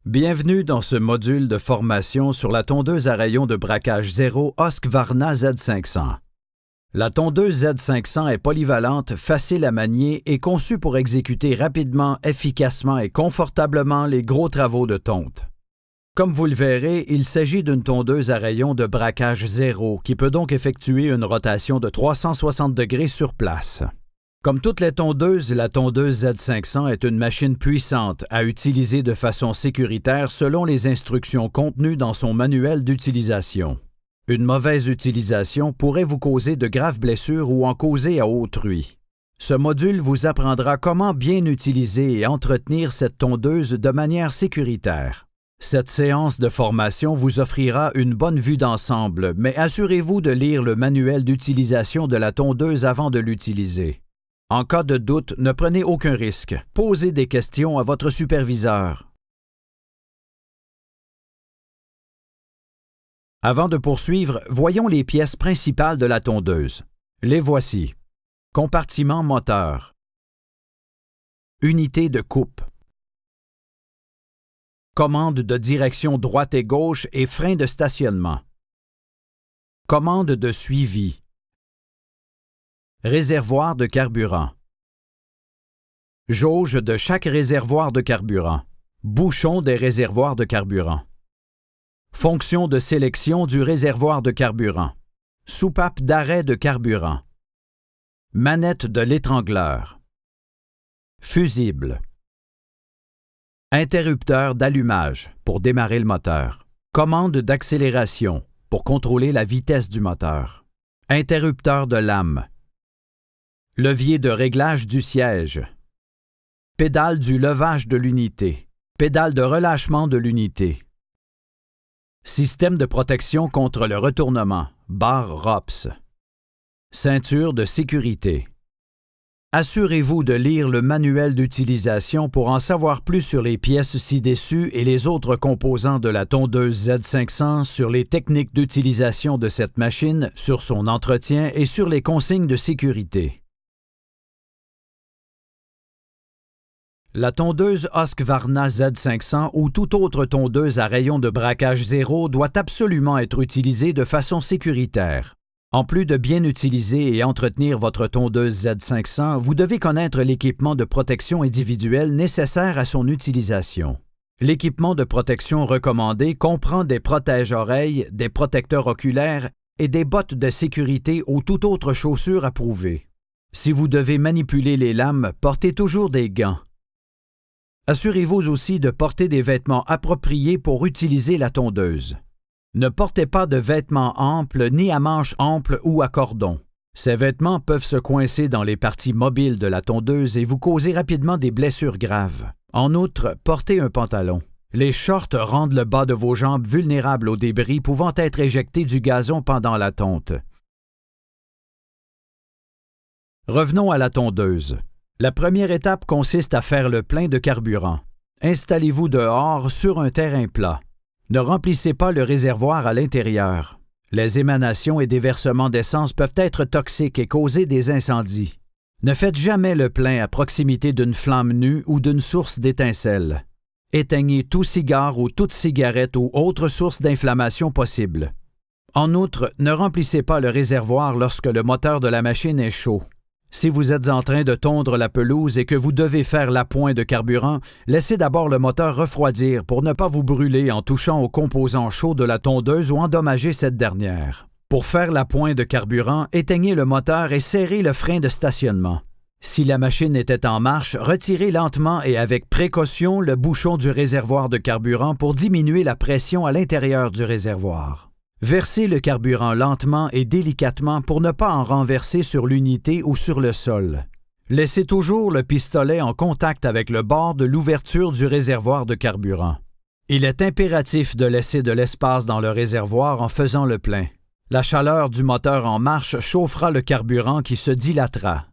Bienvenue dans ce module de formation sur la tondeuse à rayons de braquage zéro Husqvarna Z500. La tondeuse Z500 est polyvalente, facile à manier et conçue pour exécuter rapidement, efficacement et confortablement les gros travaux de tonte. Comme vous le verrez, il s'agit d'une tondeuse à rayons de braquage zéro qui peut donc effectuer une rotation de 360 degrés sur place. Comme toutes les tondeuses, la tondeuse Z500 est une machine puissante à utiliser de façon sécuritaire selon les instructions contenues dans son manuel d'utilisation. Une mauvaise utilisation pourrait vous causer de graves blessures ou en causer à autrui. Ce module vous apprendra comment bien utiliser et entretenir cette tondeuse de manière sécuritaire. Cette séance de formation vous offrira une bonne vue d'ensemble, mais assurez-vous de lire le manuel d'utilisation de la tondeuse avant de l'utiliser. En cas de doute, ne prenez aucun risque. Posez des questions à votre superviseur. Avant de poursuivre, voyons les pièces principales de la tondeuse. Les voici. Compartiment moteur. Unité de coupe. Commande de direction droite et gauche et frein de stationnement. Commande de suivi. Réservoir de carburant. Jauge de chaque réservoir de carburant. Bouchon des réservoirs de carburant. Fonction de sélection du réservoir de carburant. Soupape d'arrêt de carburant. Manette de l'étrangleur. Fusible. Interrupteur d'allumage pour démarrer le moteur. Commande d'accélération pour contrôler la vitesse du moteur. Interrupteur de lame. Levier de réglage du siège. Pédale du levage de l'unité. Pédale de relâchement de l'unité. Système de protection contre le retournement, barre ROPS. Ceinture de sécurité. Assurez-vous de lire le manuel d'utilisation pour en savoir plus sur les pièces ci-dessus et les autres composants de la tondeuse Z500, sur les techniques d'utilisation de cette machine, sur son entretien et sur les consignes de sécurité. La tondeuse Husqvarna Z500 ou toute autre tondeuse à rayons de braquage zéro doit absolument être utilisée de façon sécuritaire. En plus de bien utiliser et entretenir votre tondeuse Z500, vous devez connaître l'équipement de protection individuelle nécessaire à son utilisation. L'équipement de protection recommandé comprend des protège-oreilles, des protecteurs oculaires et des bottes de sécurité ou toute autre chaussure approuvée. Si vous devez manipuler les lames, portez toujours des gants. Assurez-vous aussi de porter des vêtements appropriés pour utiliser la tondeuse. Ne portez pas de vêtements amples ni à manches amples ou à cordon. Ces vêtements peuvent se coincer dans les parties mobiles de la tondeuse et vous causer rapidement des blessures graves. En outre, portez un pantalon. Les shorts rendent le bas de vos jambes vulnérable aux débris pouvant être éjectés du gazon pendant la tonte. Revenons à la tondeuse. La première étape consiste à faire le plein de carburant. Installez-vous dehors sur un terrain plat. Ne remplissez pas le réservoir à l'intérieur. Les émanations et déversements d'essence peuvent être toxiques et causer des incendies. Ne faites jamais le plein à proximité d'une flamme nue ou d'une source d'étincelles. Éteignez tout cigare ou toute cigarette ou autre source d'inflammation possible. En outre, ne remplissez pas le réservoir lorsque le moteur de la machine est chaud. Si vous êtes en train de tondre la pelouse et que vous devez faire l'appoint de carburant, laissez d'abord le moteur refroidir pour ne pas vous brûler en touchant aux composants chauds de la tondeuse ou endommager cette dernière. Pour faire l'appoint de carburant, éteignez le moteur et serrez le frein de stationnement. Si la machine était en marche, retirez lentement et avec précaution le bouchon du réservoir de carburant pour diminuer la pression à l'intérieur du réservoir. Versez le carburant lentement et délicatement pour ne pas en renverser sur l'unité ou sur le sol. Laissez toujours le pistolet en contact avec le bord de l'ouverture du réservoir de carburant. Il est impératif de laisser de l'espace dans le réservoir en faisant le plein. La chaleur du moteur en marche chauffera le carburant qui se dilatera.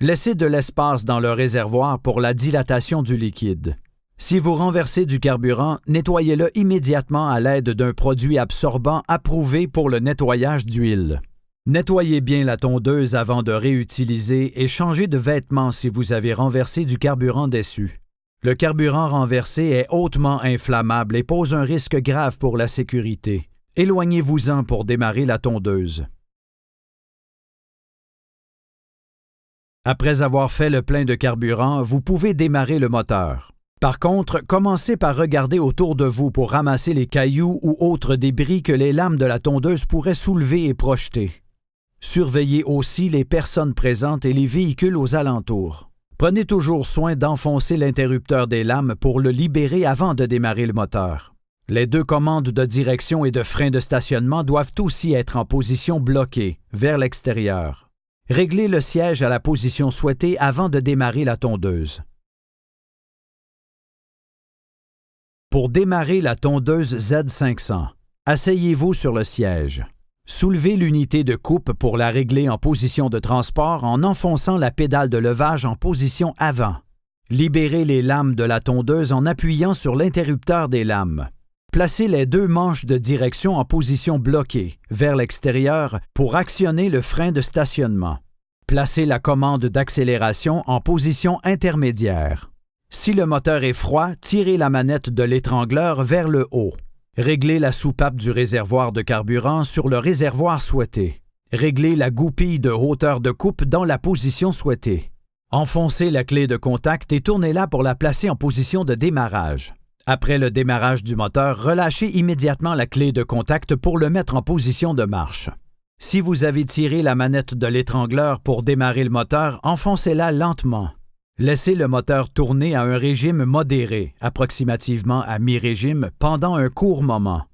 Laissez de l'espace dans le réservoir pour la dilatation du liquide. Si vous renversez du carburant, nettoyez-le immédiatement à l'aide d'un produit absorbant approuvé pour le nettoyage d'huile. Nettoyez bien la tondeuse avant de réutiliser et changez de vêtements si vous avez renversé du carburant dessus. Le carburant renversé est hautement inflammable et pose un risque grave pour la sécurité. Éloignez-vous-en pour démarrer la tondeuse. Après avoir fait le plein de carburant, vous pouvez démarrer le moteur. Par contre, commencez par regarder autour de vous pour ramasser les cailloux ou autres débris que les lames de la tondeuse pourraient soulever et projeter. Surveillez aussi les personnes présentes et les véhicules aux alentours. Prenez toujours soin d'enfoncer l'interrupteur des lames pour le libérer avant de démarrer le moteur. Les deux commandes de direction et de frein de stationnement doivent aussi être en position bloquée, vers l'extérieur. Réglez le siège à la position souhaitée avant de démarrer la tondeuse. Pour démarrer la tondeuse Z500, asseyez-vous sur le siège. Soulevez l'unité de coupe pour la régler en position de transport en enfonçant la pédale de levage en position avant. Libérez les lames de la tondeuse en appuyant sur l'interrupteur des lames. Placez les deux manches de direction en position bloquée, vers l'extérieur, pour actionner le frein de stationnement. Placez la commande d'accélération en position intermédiaire. Si le moteur est froid, tirez la manette de l'étrangleur vers le haut. Réglez la soupape du réservoir de carburant sur le réservoir souhaité. Réglez la goupille de hauteur de coupe dans la position souhaitée. Enfoncez la clé de contact et tournez-la pour la placer en position de démarrage. Après le démarrage du moteur, relâchez immédiatement la clé de contact pour le mettre en position de marche. Si vous avez tiré la manette de l'étrangleur pour démarrer le moteur, enfoncez-la lentement. Laissez le moteur tourner à un régime modéré, approximativement à mi-régime, pendant un court moment.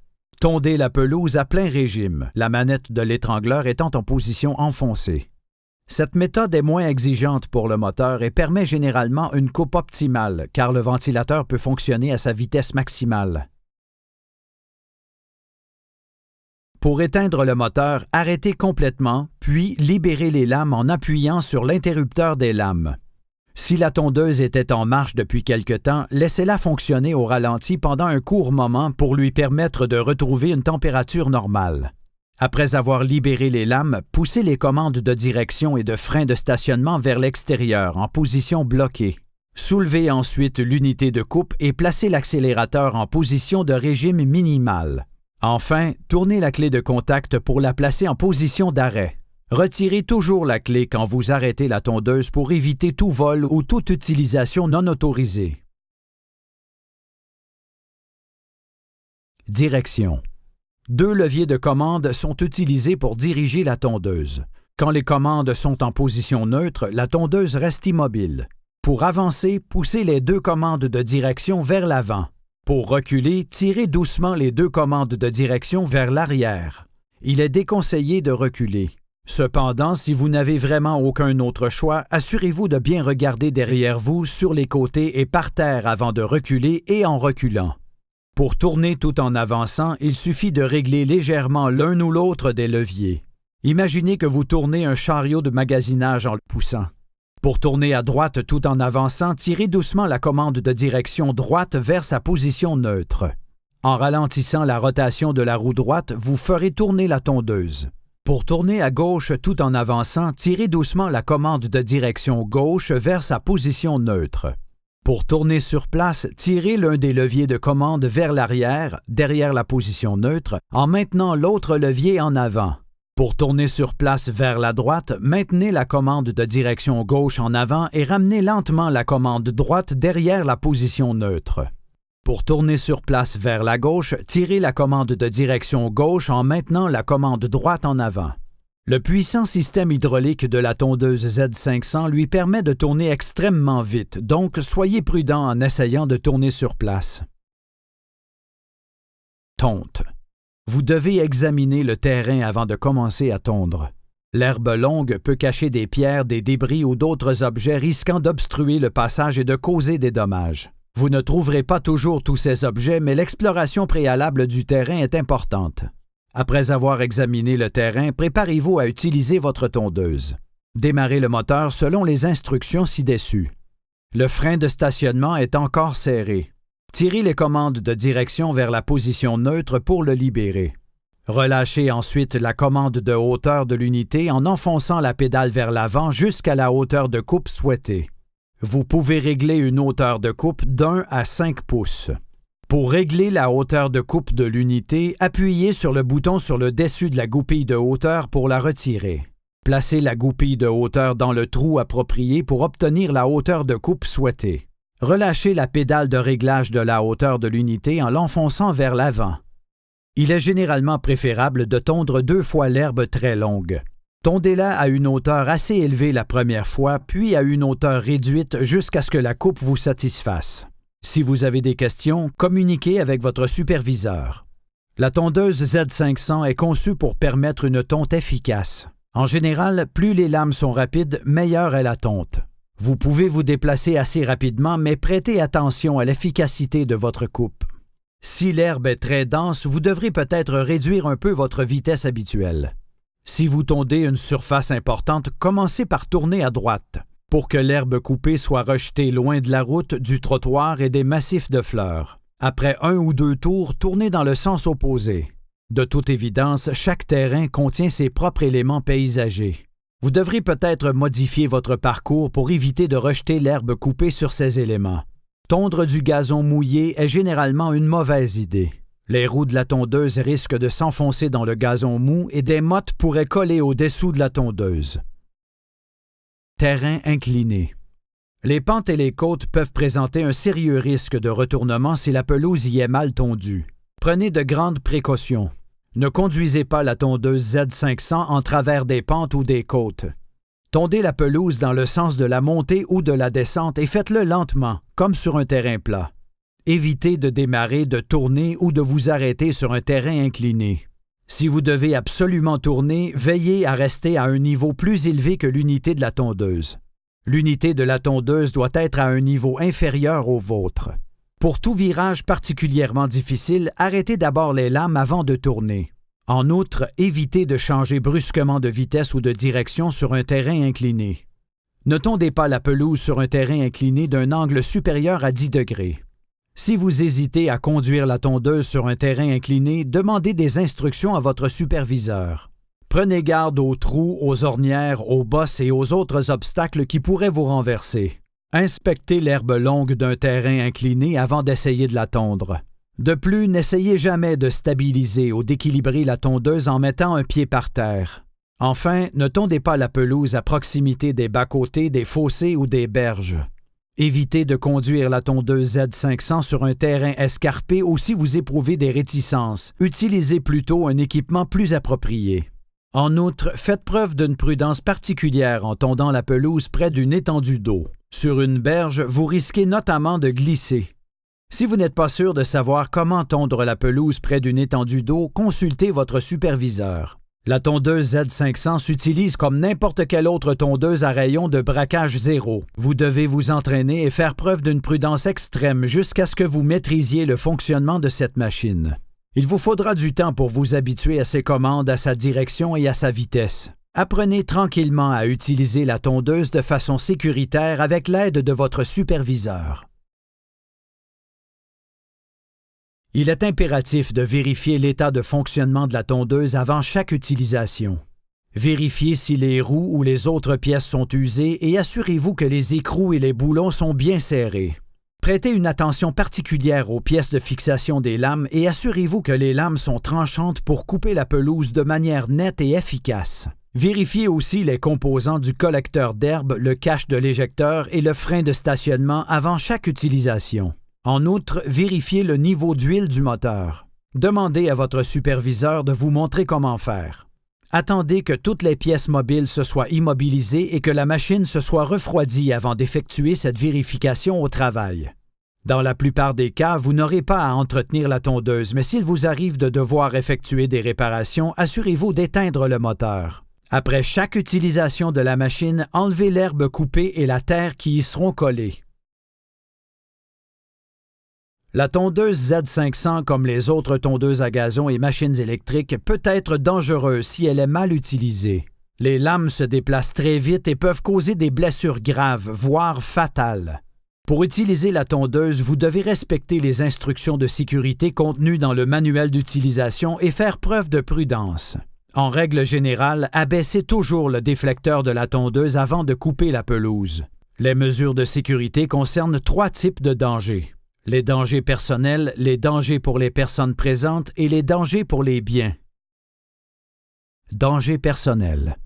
Tondez la pelouse à plein régime, la manette de l'étrangleur étant en position enfoncée. Cette méthode est moins exigeante pour le moteur et permet généralement une coupe optimale, car le ventilateur peut fonctionner à sa vitesse maximale. Pour éteindre le moteur, arrêtez complètement, puis libérez les lames en appuyant sur l'interrupteur des lames. Si la tondeuse était en marche depuis quelque temps, laissez-la fonctionner au ralenti pendant un court moment pour lui permettre de retrouver une température normale. Après avoir libéré les lames, poussez les commandes de direction et de frein de stationnement vers l'extérieur en position bloquée. Soulevez ensuite l'unité de coupe et placez l'accélérateur en position de régime minimal. Enfin, tournez la clé de contact pour la placer en position d'arrêt. Retirez toujours la clé quand vous arrêtez la tondeuse pour éviter tout vol ou toute utilisation non autorisée. Direction. Deux leviers de commande sont utilisés pour diriger la tondeuse. Quand les commandes sont en position neutre, la tondeuse reste immobile. Pour avancer, poussez les deux commandes de direction vers l'avant. Pour reculer, tirez doucement les deux commandes de direction vers l'arrière. Il est déconseillé de reculer. Cependant, si vous n'avez vraiment aucun autre choix, assurez-vous de bien regarder derrière vous, sur les côtés et par terre avant de reculer et en reculant. Pour tourner tout en avançant, il suffit de régler légèrement l'un ou l'autre des leviers. Imaginez que vous tournez un chariot de magasinage en le poussant. Pour tourner à droite tout en avançant, tirez doucement la commande de direction droite vers sa position neutre. En ralentissant la rotation de la roue droite, vous ferez tourner la tondeuse. Pour tourner à gauche tout en avançant, tirez doucement la commande de direction gauche vers sa position neutre. Pour tourner sur place, tirez l'un des leviers de commande vers l'arrière, derrière la position neutre, en maintenant l'autre levier en avant. Pour tourner sur place vers la droite, maintenez la commande de direction gauche en avant et ramenez lentement la commande droite derrière la position neutre. Pour tourner sur place vers la gauche, tirez la commande de direction gauche en maintenant la commande droite en avant. Le puissant système hydraulique de la tondeuse Z500 lui permet de tourner extrêmement vite, donc soyez prudent en essayant de tourner sur place. Tonte. Vous devez examiner le terrain avant de commencer à tondre. L'herbe longue peut cacher des pierres, des débris ou d'autres objets risquant d'obstruer le passage et de causer des dommages. Vous ne trouverez pas toujours tous ces objets, mais l'exploration préalable du terrain est importante. Après avoir examiné le terrain, préparez-vous à utiliser votre tondeuse. Démarrez le moteur selon les instructions ci-dessus. Le frein de stationnement est encore serré. Tirez les commandes de direction vers la position neutre pour le libérer. Relâchez ensuite la commande de hauteur de l'unité en enfonçant la pédale vers l'avant jusqu'à la hauteur de coupe souhaitée. Vous pouvez régler une hauteur de coupe d'1 à 5 pouces. Pour régler la hauteur de coupe de l'unité, appuyez sur le bouton sur le dessus de la goupille de hauteur pour la retirer. Placez la goupille de hauteur dans le trou approprié pour obtenir la hauteur de coupe souhaitée. Relâchez la pédale de réglage de la hauteur de l'unité en l'enfonçant vers l'avant. Il est généralement préférable de tondre 2 fois l'herbe très longue. Tondez-la à une hauteur assez élevée la première fois, puis à une hauteur réduite jusqu'à ce que la coupe vous satisfasse. Si vous avez des questions, communiquez avec votre superviseur. La tondeuse Z500 est conçue pour permettre une tonte efficace. En général, plus les lames sont rapides, meilleure est la tonte. Vous pouvez vous déplacer assez rapidement, mais prêtez attention à l'efficacité de votre coupe. Si l'herbe est très dense, vous devrez peut-être réduire un peu votre vitesse habituelle. Si vous tondez une surface importante, commencez par tourner à droite, pour que l'herbe coupée soit rejetée loin de la route, du trottoir et des massifs de fleurs. Après 1 ou 2 tours, tournez dans le sens opposé. De toute évidence, chaque terrain contient ses propres éléments paysagers. Vous devrez peut-être modifier votre parcours pour éviter de rejeter l'herbe coupée sur ces éléments. Tondre du gazon mouillé est généralement une mauvaise idée. Les roues de la tondeuse risquent de s'enfoncer dans le gazon mou et des mottes pourraient coller au-dessous de la tondeuse. Terrain incliné. Les pentes et les côtes peuvent présenter un sérieux risque de retournement si la pelouse y est mal tondue. Prenez de grandes précautions. Ne conduisez pas la tondeuse Z500 en travers des pentes ou des côtes. Tondez la pelouse dans le sens de la montée ou de la descente et faites-le lentement, comme sur un terrain plat. Évitez de démarrer, de tourner ou de vous arrêter sur un terrain incliné. Si vous devez absolument tourner, veillez à rester à un niveau plus élevé que l'unité de la tondeuse. L'unité de la tondeuse doit être à un niveau inférieur au vôtre. Pour tout virage particulièrement difficile, arrêtez d'abord les lames avant de tourner. En outre, évitez de changer brusquement de vitesse ou de direction sur un terrain incliné. Ne tondez pas la pelouse sur un terrain incliné d'un angle supérieur à 10 degrés. Si vous hésitez à conduire la tondeuse sur un terrain incliné, demandez des instructions à votre superviseur. Prenez garde aux trous, aux ornières, aux bosses et aux autres obstacles qui pourraient vous renverser. Inspectez l'herbe longue d'un terrain incliné avant d'essayer de la tondre. De plus, n'essayez jamais de stabiliser ou d'équilibrer la tondeuse en mettant un pied par terre. Enfin, ne tondez pas la pelouse à proximité des bas-côtés, des fossés ou des berges. Évitez de conduire la tondeuse Z500 sur un terrain escarpé ou si vous éprouvez des réticences. Utilisez plutôt un équipement plus approprié. En outre, faites preuve d'une prudence particulière en tondant la pelouse près d'une étendue d'eau. Sur une berge, vous risquez notamment de glisser. Si vous n'êtes pas sûr de savoir comment tondre la pelouse près d'une étendue d'eau, consultez votre superviseur. La tondeuse Z500 s'utilise comme n'importe quelle autre tondeuse à rayon de braquage zéro. Vous devez vous entraîner et faire preuve d'une prudence extrême jusqu'à ce que vous maîtrisiez le fonctionnement de cette machine. Il vous faudra du temps pour vous habituer à ses commandes, à sa direction et à sa vitesse. Apprenez tranquillement à utiliser la tondeuse de façon sécuritaire avec l'aide de votre superviseur. Il est impératif de vérifier l'état de fonctionnement de la tondeuse avant chaque utilisation. Vérifiez si les roues ou les autres pièces sont usées et assurez-vous que les écrous et les boulons sont bien serrés. Prêtez une attention particulière aux pièces de fixation des lames et assurez-vous que les lames sont tranchantes pour couper la pelouse de manière nette et efficace. Vérifiez aussi les composants du collecteur d'herbe, le cache de l'éjecteur et le frein de stationnement avant chaque utilisation. En outre, vérifiez le niveau d'huile du moteur. Demandez à votre superviseur de vous montrer comment faire. Attendez que toutes les pièces mobiles se soient immobilisées et que la machine se soit refroidie avant d'effectuer cette vérification au travail. Dans la plupart des cas, vous n'aurez pas à entretenir la tondeuse, mais s'il vous arrive de devoir effectuer des réparations, assurez-vous d'éteindre le moteur. Après chaque utilisation de la machine, enlevez l'herbe coupée et la terre qui y seront collées. La tondeuse Z500, comme les autres tondeuses à gazon et machines électriques, peut être dangereuse si elle est mal utilisée. Les lames se déplacent très vite et peuvent causer des blessures graves, voire fatales. Pour utiliser la tondeuse, vous devez respecter les instructions de sécurité contenues dans le manuel d'utilisation et faire preuve de prudence. En règle générale, abaissez toujours le déflecteur de la tondeuse avant de couper la pelouse. Les mesures de sécurité concernent 3 types de dangers. Les dangers personnels, les dangers pour les personnes présentes et les dangers pour les biens. Danger personnel.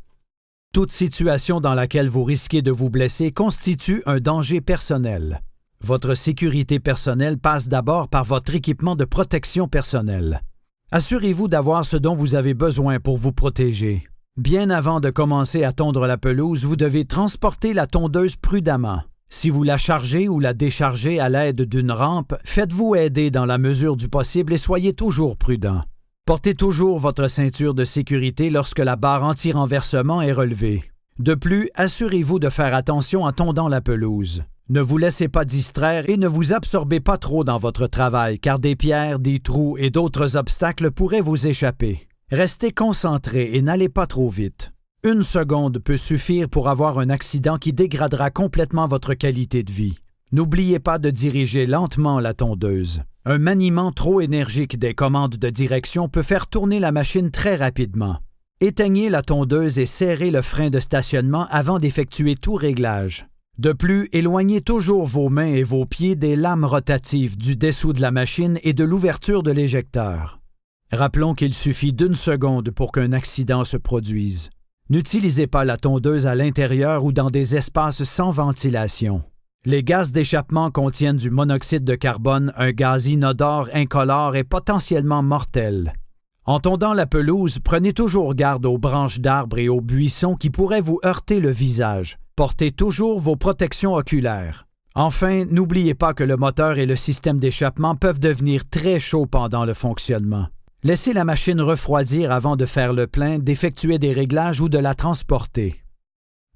Toute situation dans laquelle vous risquez de vous blesser constitue un danger personnel. Votre sécurité personnelle passe d'abord par votre équipement de protection personnelle. Assurez-vous d'avoir ce dont vous avez besoin pour vous protéger. Bien avant de commencer à tondre la pelouse, vous devez transporter la tondeuse prudemment. Si vous la chargez ou la déchargez à l'aide d'une rampe, faites-vous aider dans la mesure du possible et soyez toujours prudent. Portez toujours votre ceinture de sécurité lorsque la barre anti-renversement est relevée. De plus, assurez-vous de faire attention en tondant la pelouse. Ne vous laissez pas distraire et ne vous absorbez pas trop dans votre travail car des pierres, des trous et d'autres obstacles pourraient vous échapper. Restez concentré et n'allez pas trop vite. 1 seconde peut suffire pour avoir un accident qui dégradera complètement votre qualité de vie. N'oubliez pas de diriger lentement la tondeuse. Un maniement trop énergique des commandes de direction peut faire tourner la machine très rapidement. Éteignez la tondeuse et serrez le frein de stationnement avant d'effectuer tout réglage. De plus, éloignez toujours vos mains et vos pieds des lames rotatives du dessous de la machine et de l'ouverture de l'éjecteur. Rappelons qu'il suffit d'1 seconde pour qu'un accident se produise. N'utilisez pas la tondeuse à l'intérieur ou dans des espaces sans ventilation. Les gaz d'échappement contiennent du monoxyde de carbone, un gaz inodore, incolore et potentiellement mortel. En tondant la pelouse, prenez toujours garde aux branches d'arbres et aux buissons qui pourraient vous heurter le visage. Portez toujours vos protections oculaires. Enfin, n'oubliez pas que le moteur et le système d'échappement peuvent devenir très chauds pendant le fonctionnement. Laissez la machine refroidir avant de faire le plein, d'effectuer des réglages ou de la transporter.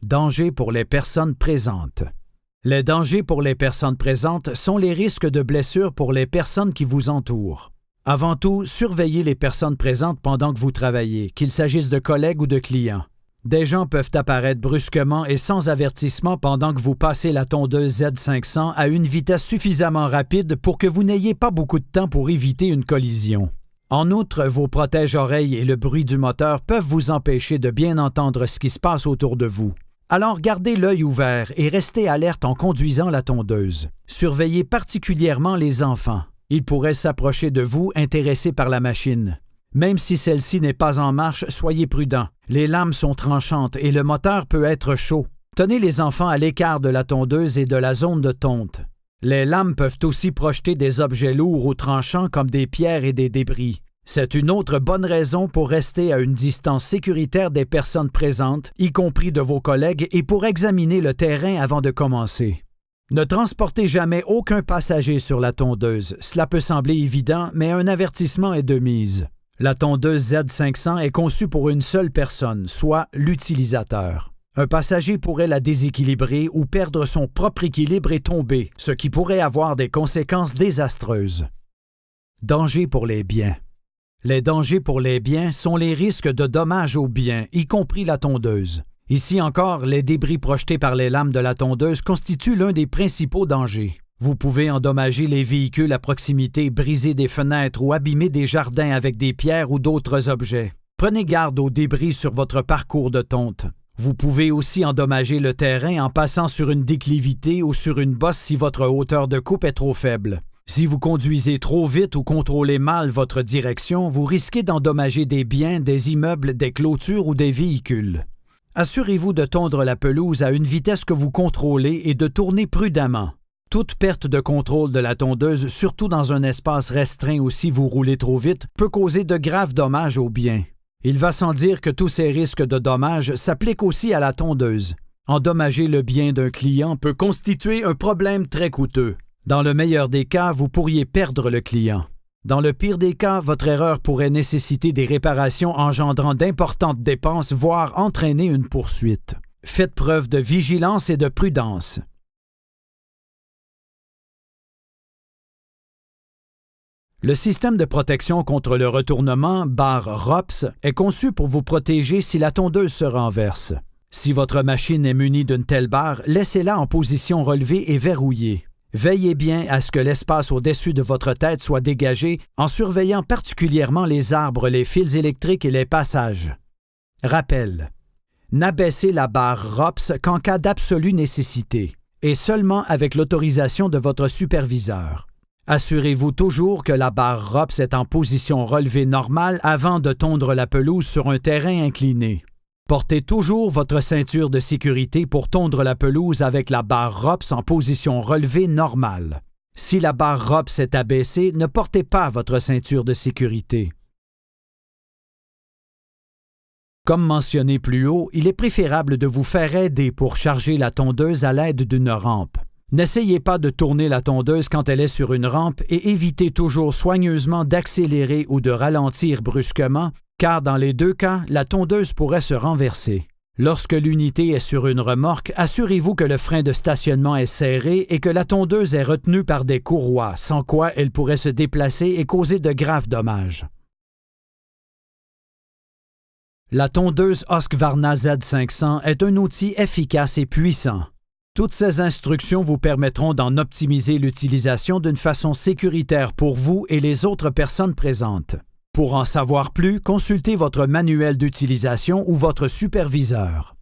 Danger pour les personnes présentes. Les dangers pour les personnes présentes sont les risques de blessures pour les personnes qui vous entourent. Avant tout, surveillez les personnes présentes pendant que vous travaillez, qu'il s'agisse de collègues ou de clients. Des gens peuvent apparaître brusquement et sans avertissement pendant que vous passez la tondeuse Z500 à une vitesse suffisamment rapide pour que vous n'ayez pas beaucoup de temps pour éviter une collision. En outre, vos protège-oreilles et le bruit du moteur peuvent vous empêcher de bien entendre ce qui se passe autour de vous. Alors gardez l'œil ouvert et restez alerte en conduisant la tondeuse. Surveillez particulièrement les enfants. Ils pourraient s'approcher de vous, intéressés par la machine. Même si celle-ci n'est pas en marche, soyez prudent. Les lames sont tranchantes et le moteur peut être chaud. Tenez les enfants à l'écart de la tondeuse et de la zone de tonte. Les lames peuvent aussi projeter des objets lourds ou tranchants comme des pierres et des débris. C'est une autre bonne raison pour rester à une distance sécuritaire des personnes présentes, y compris de vos collègues, et pour examiner le terrain avant de commencer. Ne transportez jamais aucun passager sur la tondeuse. Cela peut sembler évident, mais un avertissement est de mise. La tondeuse Z500 est conçue pour une seule personne, soit l'utilisateur. Un passager pourrait la déséquilibrer ou perdre son propre équilibre et tomber, ce qui pourrait avoir des conséquences désastreuses. Danger pour les biens. Les dangers pour les biens sont les risques de dommages aux biens, y compris la tondeuse. Ici encore, les débris projetés par les lames de la tondeuse constituent l'un des principaux dangers. Vous pouvez endommager les véhicules à proximité, briser des fenêtres ou abîmer des jardins avec des pierres ou d'autres objets. Prenez garde aux débris sur votre parcours de tonte. Vous pouvez aussi endommager le terrain en passant sur une déclivité ou sur une bosse si votre hauteur de coupe est trop faible. Si vous conduisez trop vite ou contrôlez mal votre direction, vous risquez d'endommager des biens, des immeubles, des clôtures ou des véhicules. Assurez-vous de tondre la pelouse à une vitesse que vous contrôlez et de tourner prudemment. Toute perte de contrôle de la tondeuse, surtout dans un espace restreint ou si vous roulez trop vite, peut causer de graves dommages aux biens. Il va sans dire que tous ces risques de dommages s'appliquent aussi à la tondeuse. Endommager le bien d'un client peut constituer un problème très coûteux. Dans le meilleur des cas, vous pourriez perdre le client. Dans le pire des cas, votre erreur pourrait nécessiter des réparations engendrant d'importantes dépenses, voire entraîner une poursuite. Faites preuve de vigilance et de prudence. Le système de protection contre le retournement, barre ROPS, est conçu pour vous protéger si la tondeuse se renverse. Si votre machine est munie d'une telle barre, laissez-la en position relevée et verrouillée. Veillez bien à ce que l'espace au-dessus de votre tête soit dégagé en surveillant particulièrement les arbres, les fils électriques et les passages. Rappel. N'abaissez la barre ROPS qu'en cas d'absolue nécessité. et seulement avec l'autorisation de votre superviseur. Assurez-vous toujours que la barre ROPS est en position relevée normale avant de tondre la pelouse sur un terrain incliné. Portez toujours votre ceinture de sécurité pour tondre la pelouse avec la barre ROPS en position relevée normale. Si la barre ROPS est abaissée, ne portez pas votre ceinture de sécurité. Comme mentionné plus haut, il est préférable de vous faire aider pour charger la tondeuse à l'aide d'une rampe. N'essayez pas de tourner la tondeuse quand elle est sur une rampe et évitez toujours soigneusement d'accélérer ou de ralentir brusquement, car dans les deux cas, la tondeuse pourrait se renverser. Lorsque l'unité est sur une remorque, assurez-vous que le frein de stationnement est serré et que la tondeuse est retenue par des courroies, sans quoi elle pourrait se déplacer et causer de graves dommages. La tondeuse Husqvarna Z500 est un outil efficace et puissant. Toutes ces instructions vous permettront d'en optimiser l'utilisation d'une façon sécuritaire pour vous et les autres personnes présentes. Pour en savoir plus, consultez votre manuel d'utilisation ou votre superviseur.